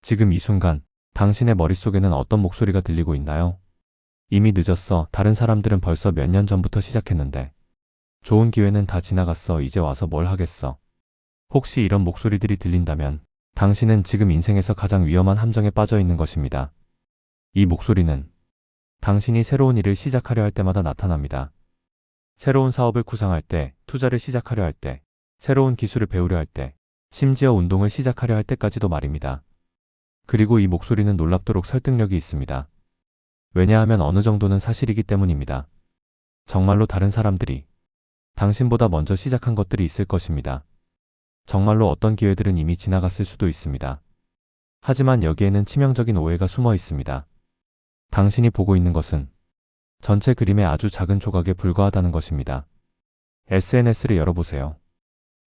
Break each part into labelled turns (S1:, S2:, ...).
S1: 지금 이 순간 당신의 머릿속에는 어떤 목소리가 들리고 있나요? 이미 늦었어. 다른 사람들은 벌써 몇 년 전부터 시작했는데. 좋은 기회는 다 지나갔어. 이제 와서 뭘 하겠어. 혹시 이런 목소리들이 들린다면 당신은 지금 인생에서 가장 위험한 함정에 빠져 있는 것입니다. 이 목소리는 당신이 새로운 일을 시작하려 할 때마다 나타납니다. 새로운 사업을 구상할 때, 투자를 시작하려 할 때, 새로운 기술을 배우려 할 때, 심지어 운동을 시작하려 할 때까지도 말입니다. 그리고 이 목소리는 놀랍도록 설득력이 있습니다. 왜냐하면 어느 정도는 사실이기 때문입니다. 정말로 다른 사람들이 당신보다 먼저 시작한 것들이 있을 것입니다. 정말로 어떤 기회들은 이미 지나갔을 수도 있습니다. 하지만 여기에는 치명적인 오해가 숨어 있습니다. 당신이 보고 있는 것은 전체 그림의 아주 작은 조각에 불과하다는 것입니다. SNS를 열어보세요.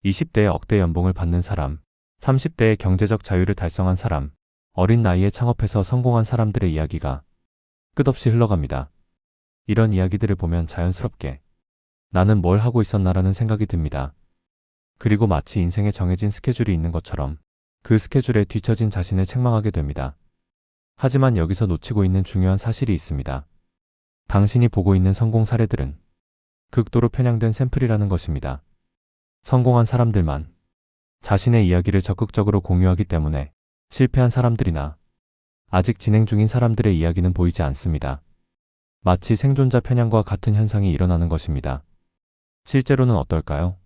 S1: 20대에 억대 연봉을 받는 사람, 30대에 경제적 자유를 달성한 사람, 어린 나이에 창업해서 성공한 사람들의 이야기가 끝없이 흘러갑니다. 이런 이야기들을 보면 자연스럽게 나는 뭘 하고 있었나라는 생각이 듭니다. 그리고 마치 인생에 정해진 스케줄이 있는 것처럼 그 스케줄에 뒤처진 자신을 책망하게 됩니다. 하지만 여기서 놓치고 있는 중요한 사실이 있습니다. 당신이 보고 있는 성공 사례들은 극도로 편향된 샘플이라는 것입니다. 성공한 사람들만 자신의 이야기를 적극적으로 공유하기 때문에 실패한 사람들이나 아직 진행 중인 사람들의 이야기는 보이지 않습니다. 마치 생존자 편향과 같은 현상이 일어나는 것입니다. 실제로는 어떨까요?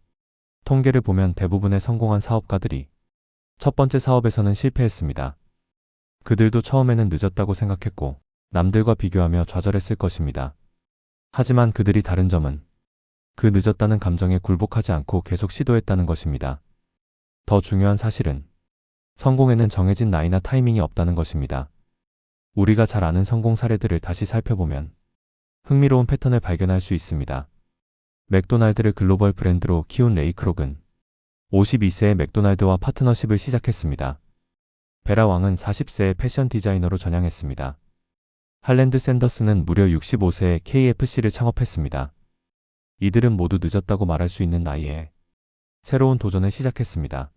S1: 통계를 보면 대부분의 성공한 사업가들이 첫 번째 사업에서는 실패했습니다. 그들도 처음에는 늦었다고 생각했고 남들과 비교하며 좌절했을 것입니다. 하지만 그들이 다른 점은 그 늦었다는 감정에 굴복하지 않고 계속 시도했다는 것입니다. 더 중요한 사실은 성공에는 정해진 나이나 타이밍이 없다는 것입니다. 우리가 잘 아는 성공 사례들을 다시 살펴보면 흥미로운 패턴을 발견할 수 있습니다. 맥도날드를 글로벌 브랜드로 키운 레이 크록은 52세에 맥도날드와 파트너십을 시작했습니다. 베라 왕은 40세에 패션 디자이너로 전향했습니다. 할랜드 샌더스는 무려 65세에 KFC를 창업했습니다. 이들은 모두 늦었다고 말할 수 있는 나이에 새로운 도전을 시작했습니다.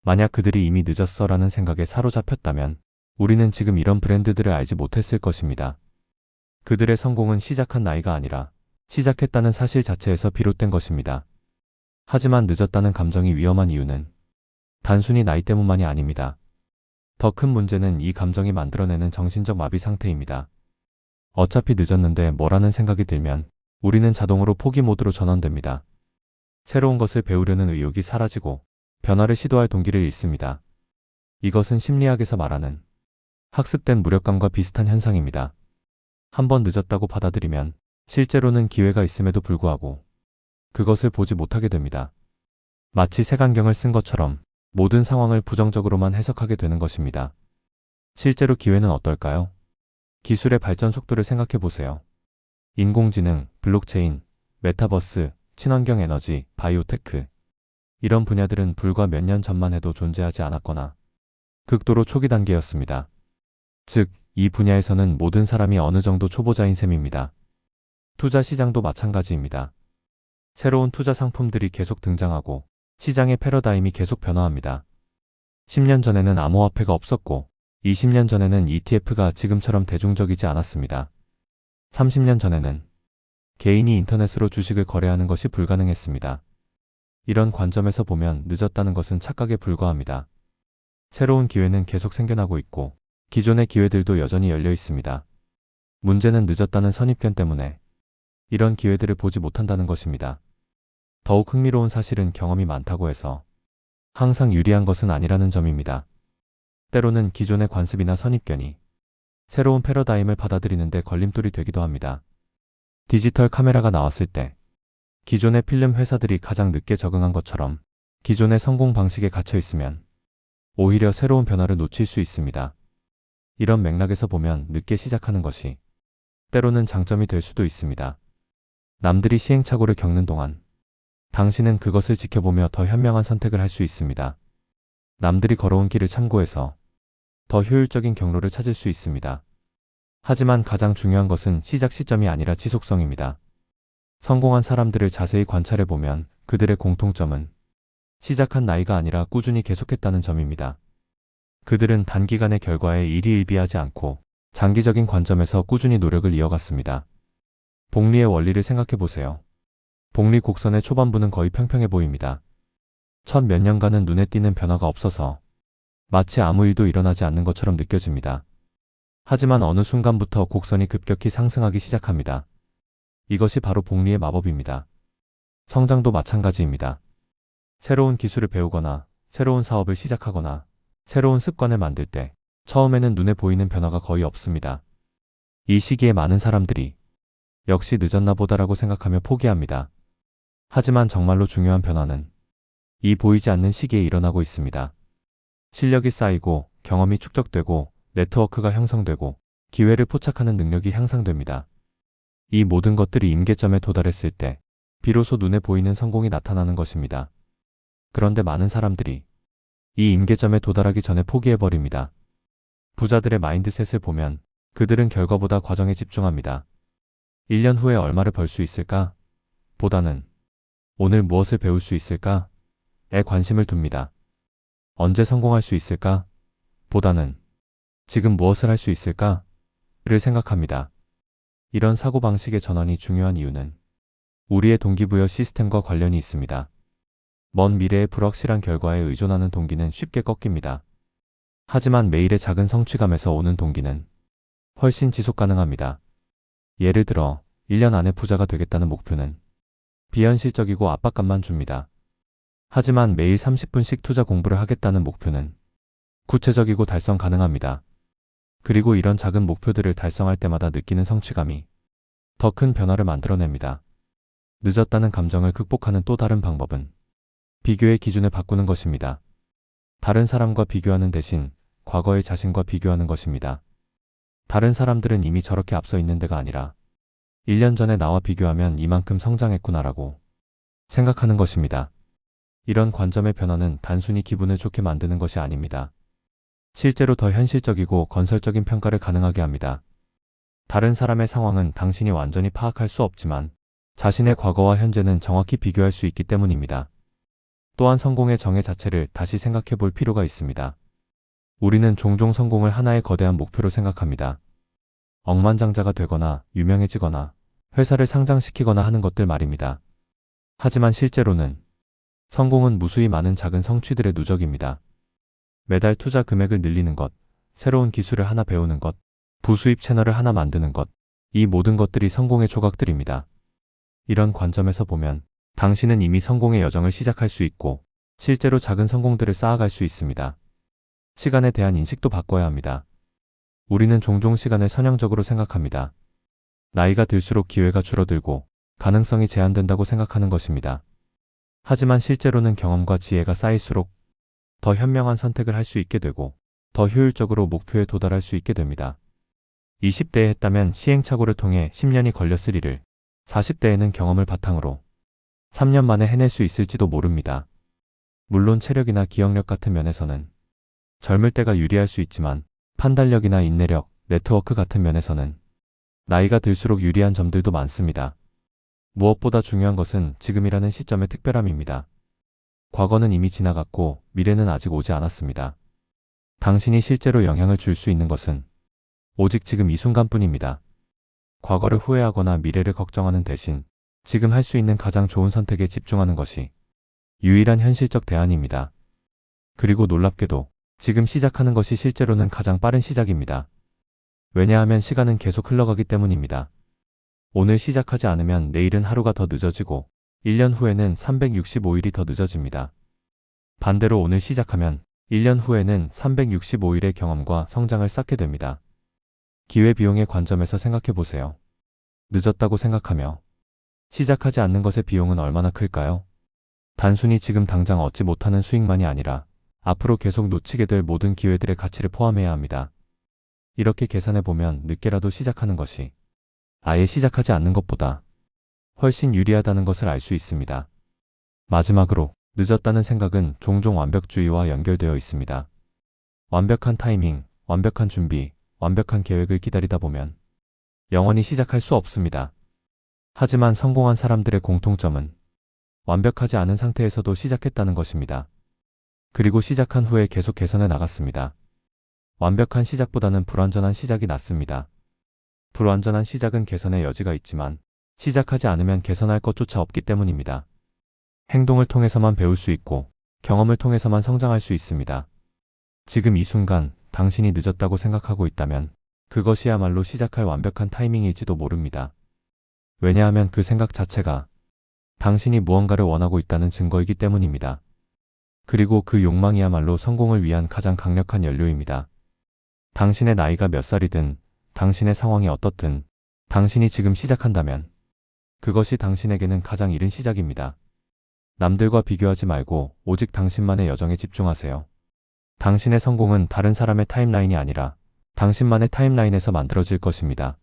S1: 만약 그들이 이미 늦었어라는 생각에 사로잡혔다면 우리는 지금 이런 브랜드들을 알지 못했을 것입니다. 그들의 성공은 시작한 나이가 아니라 시작했다는 사실 자체에서 비롯된 것입니다. 하지만 늦었다는 감정이 위험한 이유는 단순히 나이 때문만이 아닙니다. 더 큰 문제는 이 감정이 만들어내는 정신적 마비 상태입니다. 어차피 늦었는데 뭐라는 생각이 들면 우리는 자동으로 포기 모드로 전환됩니다. 새로운 것을 배우려는 의욕이 사라지고 변화를 시도할 동기를 잃습니다. 이것은 심리학에서 말하는 학습된 무력감과 비슷한 현상입니다. 한번 늦었다고 받아들이면 실제로는 기회가 있음에도 불구하고 그것을 보지 못하게 됩니다. 마치 색안경을 쓴 것처럼 모든 상황을 부정적으로만 해석하게 되는 것입니다. 실제로 기회는 어떨까요? 기술의 발전 속도를 생각해 보세요. 인공지능, 블록체인, 메타버스, 친환경 에너지, 바이오테크. 이런 분야들은 불과 몇 년 전만 해도 존재하지 않았거나 극도로 초기 단계였습니다. 즉, 이 분야에서는 모든 사람이 어느 정도 초보자인 셈입니다. 투자 시장도 마찬가지입니다. 새로운 투자 상품들이 계속 등장하고 시장의 패러다임이 계속 변화합니다. 10년 전에는 암호화폐가 없었고 20년 전에는 ETF가 지금처럼 대중적이지 않았습니다. 30년 전에는 개인이 인터넷으로 주식을 거래하는 것이 불가능했습니다. 이런 관점에서 보면 늦었다는 것은 착각에 불과합니다. 새로운 기회는 계속 생겨나고 있고 기존의 기회들도 여전히 열려 있습니다. 문제는 늦었다는 선입견 때문에 이런 기회들을 보지 못한다는 것입니다. 더욱 흥미로운 사실은 경험이 많다고 해서 항상 유리한 것은 아니라는 점입니다. 때로는 기존의 관습이나 선입견이 새로운 패러다임을 받아들이는 데 걸림돌이 되기도 합니다. 디지털 카메라가 나왔을 때 기존의 필름 회사들이 가장 늦게 적응한 것처럼 기존의 성공 방식에 갇혀 있으면 오히려 새로운 변화를 놓칠 수 있습니다. 이런 맥락에서 보면 늦게 시작하는 것이 때로는 장점이 될 수도 있습니다. 남들이 시행착오를 겪는 동안 당신은 그것을 지켜보며 더 현명한 선택을 할 수 있습니다. 남들이 걸어온 길을 참고해서 더 효율적인 경로를 찾을 수 있습니다. 하지만 가장 중요한 것은 시작 시점이 아니라 지속성입니다. 성공한 사람들을 자세히 관찰해보면 그들의 공통점은 시작한 나이가 아니라 꾸준히 계속했다는 점입니다. 그들은 단기간의 결과에 일희일비하지 않고 장기적인 관점에서 꾸준히 노력을 이어갔습니다. 복리의 원리를 생각해 보세요. 복리 곡선의 초반부는 거의 평평해 보입니다. 첫 몇 년간은 눈에 띄는 변화가 없어서 마치 아무 일도 일어나지 않는 것처럼 느껴집니다. 하지만 어느 순간부터 곡선이 급격히 상승하기 시작합니다. 이것이 바로 복리의 마법입니다. 성장도 마찬가지입니다. 새로운 기술을 배우거나 새로운 사업을 시작하거나 새로운 습관을 만들 때 처음에는 눈에 보이는 변화가 거의 없습니다. 이 시기에 많은 사람들이 역시 늦었나 보다라고 생각하며 포기합니다. 하지만 정말로 중요한 변화는 이 보이지 않는 시기에 일어나고 있습니다. 실력이 쌓이고 경험이 축적되고 네트워크가 형성되고 기회를 포착하는 능력이 향상됩니다. 이 모든 것들이 임계점에 도달했을 때 비로소 눈에 보이는 성공이 나타나는 것입니다. 그런데 많은 사람들이 이 임계점에 도달하기 전에 포기해버립니다. 부자들의 마인드셋을 보면 그들은 결과보다 과정에 집중합니다. 1년 후에 얼마를 벌 수 있을까? 보다는 오늘 무엇을 배울 수 있을까? 에 관심을 둡니다. 언제 성공할 수 있을까? 보다는 지금 무엇을 할 수 있을까? 를 생각합니다. 이런 사고방식의 전환이 중요한 이유는 우리의 동기부여 시스템과 관련이 있습니다. 먼 미래의 불확실한 결과에 의존하는 동기는 쉽게 꺾입니다. 하지만 매일의 작은 성취감에서 오는 동기는 훨씬 지속 가능합니다. 예를 들어 1년 안에 부자가 되겠다는 목표는 비현실적이고 압박감만 줍니다. 하지만 매일 30분씩 투자 공부를 하겠다는 목표는 구체적이고 달성 가능합니다. 그리고 이런 작은 목표들을 달성할 때마다 느끼는 성취감이 더 큰 변화를 만들어냅니다. 늦었다는 감정을 극복하는 또 다른 방법은 비교의 기준을 바꾸는 것입니다. 다른 사람과 비교하는 대신 과거의 자신과 비교하는 것입니다. 다른 사람들은 이미 저렇게 앞서 있는 데가 아니라 1년 전에 나와 비교하면 이만큼 성장했구나라고 생각하는 것입니다. 이런 관점의 변화는 단순히 기분을 좋게 만드는 것이 아닙니다. 실제로 더 현실적이고 건설적인 평가를 가능하게 합니다. 다른 사람의 상황은 당신이 완전히 파악할 수 없지만 자신의 과거와 현재는 정확히 비교할 수 있기 때문입니다. 또한 성공의 정의 자체를 다시 생각해 볼 필요가 있습니다. 우리는 종종 성공을 하나의 거대한 목표로 생각합니다. 억만장자가 되거나 유명해지거나 회사를 상장시키거나 하는 것들 말입니다. 하지만 실제로는 성공은 무수히 많은 작은 성취들의 누적입니다. 매달 투자 금액을 늘리는 것, 새로운 기술을 하나 배우는 것, 부수입 채널을 하나 만드는 것, 이 모든 것들이 성공의 조각들입니다. 이런 관점에서 보면 당신은 이미 성공의 여정을 시작할 수 있고 실제로 작은 성공들을 쌓아갈 수 있습니다. 시간에 대한 인식도 바꿔야 합니다. 우리는 종종 시간을 선형적으로 생각합니다. 나이가 들수록 기회가 줄어들고 가능성이 제한된다고 생각하는 것입니다. 하지만 실제로는 경험과 지혜가 쌓일수록 더 현명한 선택을 할 수 있게 되고 더 효율적으로 목표에 도달할 수 있게 됩니다. 20대에 했다면 시행착오를 통해 10년이 걸렸을 일을 40대에는 경험을 바탕으로 3년 만에 해낼 수 있을지도 모릅니다. 물론 체력이나 기억력 같은 면에서는 젊을 때가 유리할 수 있지만 판단력이나 인내력, 네트워크 같은 면에서는 나이가 들수록 유리한 점들도 많습니다. 무엇보다 중요한 것은 지금이라는 시점의 특별함입니다. 과거는 이미 지나갔고 미래는 아직 오지 않았습니다. 당신이 실제로 영향을 줄 수 있는 것은 오직 지금 이 순간뿐입니다. 과거를 후회하거나 미래를 걱정하는 대신 지금 할 수 있는 가장 좋은 선택에 집중하는 것이 유일한 현실적 대안입니다. 그리고 놀랍게도 지금 시작하는 것이 실제로는 가장 빠른 시작입니다. 왜냐하면 시간은 계속 흘러가기 때문입니다. 오늘 시작하지 않으면 내일은 하루가 더 늦어지고 1년 후에는 365일이 더 늦어집니다. 반대로 오늘 시작하면 1년 후에는 365일의 경험과 성장을 쌓게 됩니다. 기회비용의 관점에서 생각해 보세요. 늦었다고 생각하며 시작하지 않는 것의 비용은 얼마나 클까요? 단순히 지금 당장 얻지 못하는 수익만이 아니라 앞으로 계속 놓치게 될 모든 기회들의 가치를 포함해야 합니다. 이렇게 계산해 보면 늦게라도 시작하는 것이 아예 시작하지 않는 것보다 훨씬 유리하다는 것을 알 수 있습니다. 마지막으로 늦었다는 생각은 종종 완벽주의와 연결되어 있습니다. 완벽한 타이밍, 완벽한 준비, 완벽한 계획을 기다리다 보면 영원히 시작할 수 없습니다. 하지만 성공한 사람들의 공통점은 완벽하지 않은 상태에서도 시작했다는 것입니다. 그리고 시작한 후에 계속 개선해 나갔습니다. 완벽한 시작보다는 불완전한 시작이 낫습니다. 불완전한 시작은 개선의 여지가 있지만 시작하지 않으면 개선할 것조차 없기 때문입니다. 행동을 통해서만 배울 수 있고 경험을 통해서만 성장할 수 있습니다. 지금 이 순간 당신이 늦었다고 생각하고 있다면 그것이야말로 시작할 완벽한 타이밍일지도 모릅니다. 왜냐하면 그 생각 자체가 당신이 무언가를 원하고 있다는 증거이기 때문입니다. 그리고 그 욕망이야말로 성공을 위한 가장 강력한 연료입니다. 당신의 나이가 몇 살이든 당신의 상황이 어떻든 당신이 지금 시작한다면 그것이 당신에게는 가장 이른 시작입니다. 남들과 비교하지 말고 오직 당신만의 여정에 집중하세요. 당신의 성공은 다른 사람의 타임라인이 아니라 당신만의 타임라인에서 만들어질 것입니다.